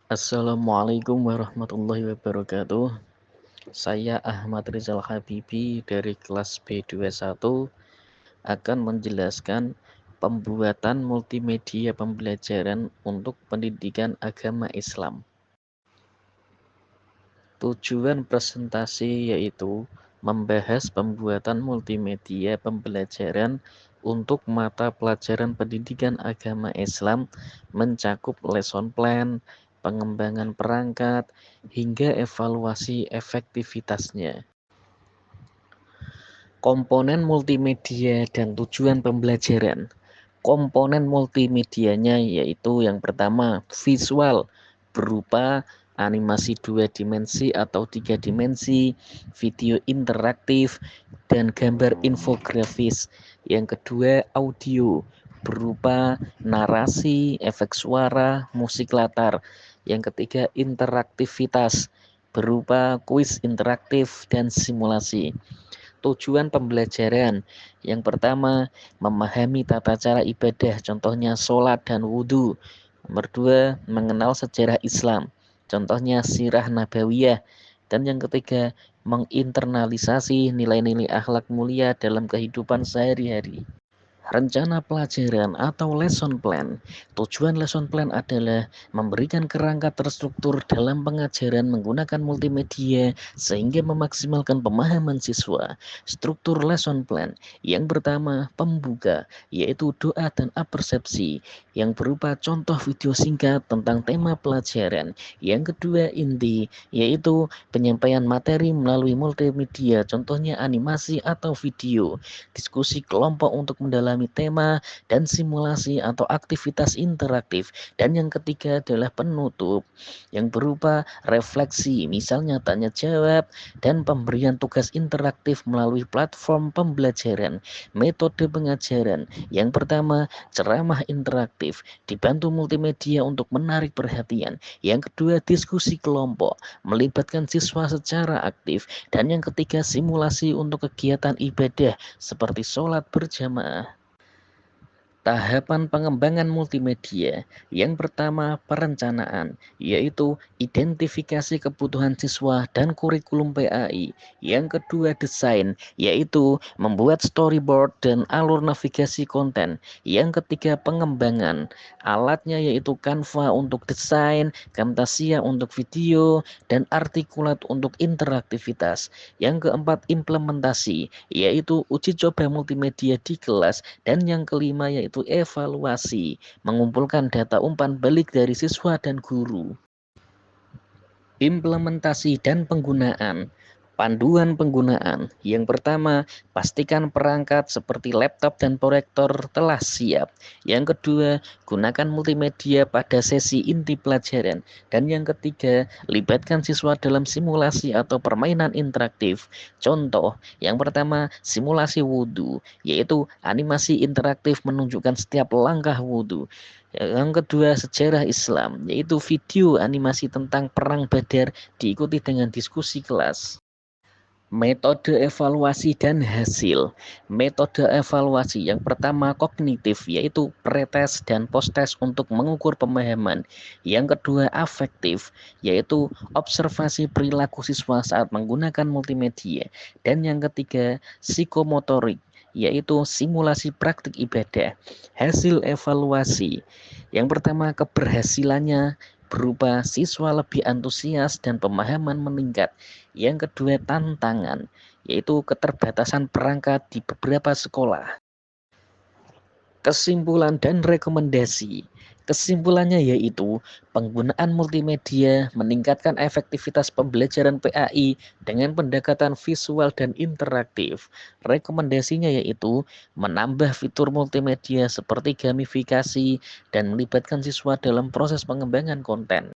Assalamualaikum warahmatullahi wabarakatuh. Saya Ahmad Rizal Habibi dari kelas B21 akan menjelaskan pembuatan multimedia pembelajaran untuk pendidikan agama Islam. Tujuan presentasi yaitu membahas pembuatan multimedia pembelajaran untuk mata pelajaran pendidikan agama Islam mencakup lesson plan, pengembangan perangkat, hingga evaluasi efektivitasnya. Komponen multimedia dan tujuan pembelajaran. Komponen multimedianya yaitu yang pertama visual berupa animasi 2 dimensi atau 3 dimensi, video interaktif, dan gambar infografis. Yang kedua audio berupa narasi, efek suara, musik latar. Yang ketiga interaktivitas berupa kuis interaktif dan simulasi. Tujuan pembelajaran yang pertama, memahami tata cara ibadah, contohnya sholat dan wudhu. Nomor dua, mengenal sejarah Islam, contohnya sirah nabawiyah. Dan yang ketiga, menginternalisasi nilai-nilai akhlak mulia dalam kehidupan sehari-hari. Rencana pelajaran atau lesson plan. Tujuan lesson plan adalah memberikan kerangka terstruktur dalam pengajaran menggunakan multimedia sehingga memaksimalkan pemahaman siswa. Struktur lesson plan yang pertama pembuka yaitu doa dan apersepsi yang berupa contoh video singkat tentang tema pelajaran. Yang kedua inti yaitu penyampaian materi melalui multimedia contohnya animasi atau video. Diskusi kelompok untuk mendalami tema dan simulasi atau aktivitas interaktif. Dan yang ketiga adalah penutup yang berupa refleksi, misalnya tanya jawab dan pemberian tugas interaktif melalui platform pembelajaran. Metode pengajaran yang pertama ceramah interaktif dibantu multimedia untuk menarik perhatian. Yang kedua diskusi kelompok melibatkan siswa secara aktif. Dan yang ketiga simulasi untuk kegiatan ibadah seperti sholat berjamaah. Tahapan pengembangan multimedia yang pertama perencanaan yaitu identifikasi kebutuhan siswa dan kurikulum PAI. Yang kedua desain yaitu membuat storyboard dan alur navigasi konten. Yang ketiga pengembangan alatnya yaitu Canva untuk desain, Camtasia untuk video, dan Articulate untuk interaktivitas. Yang keempat implementasi yaitu uji coba multimedia di kelas. Dan yang kelima yaitu evaluasi, mengumpulkan data umpan balik dari siswa dan guru. Implementasi dan penggunaan. Panduan penggunaan. Yang pertama, pastikan perangkat seperti laptop dan proyektor telah siap. Yang kedua, gunakan multimedia pada sesi inti pelajaran. Dan yang ketiga, libatkan siswa dalam simulasi atau permainan interaktif. Contoh, yang pertama, simulasi wudhu, yaitu animasi interaktif menunjukkan setiap langkah wudhu. Yang kedua, sejarah Islam, yaitu video animasi tentang perang Badar diikuti dengan diskusi kelas. Metode evaluasi dan hasil. Metode evaluasi yang pertama kognitif yaitu pretest dan posttest untuk mengukur pemahaman. Yang kedua afektif yaitu observasi perilaku siswa saat menggunakan multimedia. Dan yang ketiga psikomotorik yaitu simulasi praktik ibadah. Hasil evaluasi. Yang pertama keberhasilannya berupa siswa lebih antusias dan pemahaman meningkat. Yang kedua tantangan, yaitu keterbatasan perangkat di beberapa sekolah. Kesimpulan dan rekomendasi. Kesimpulannya yaitu penggunaan multimedia meningkatkan efektivitas pembelajaran PAI dengan pendekatan visual dan interaktif. Rekomendasinya yaitu menambah fitur multimedia seperti gamifikasi dan melibatkan siswa dalam proses pengembangan konten.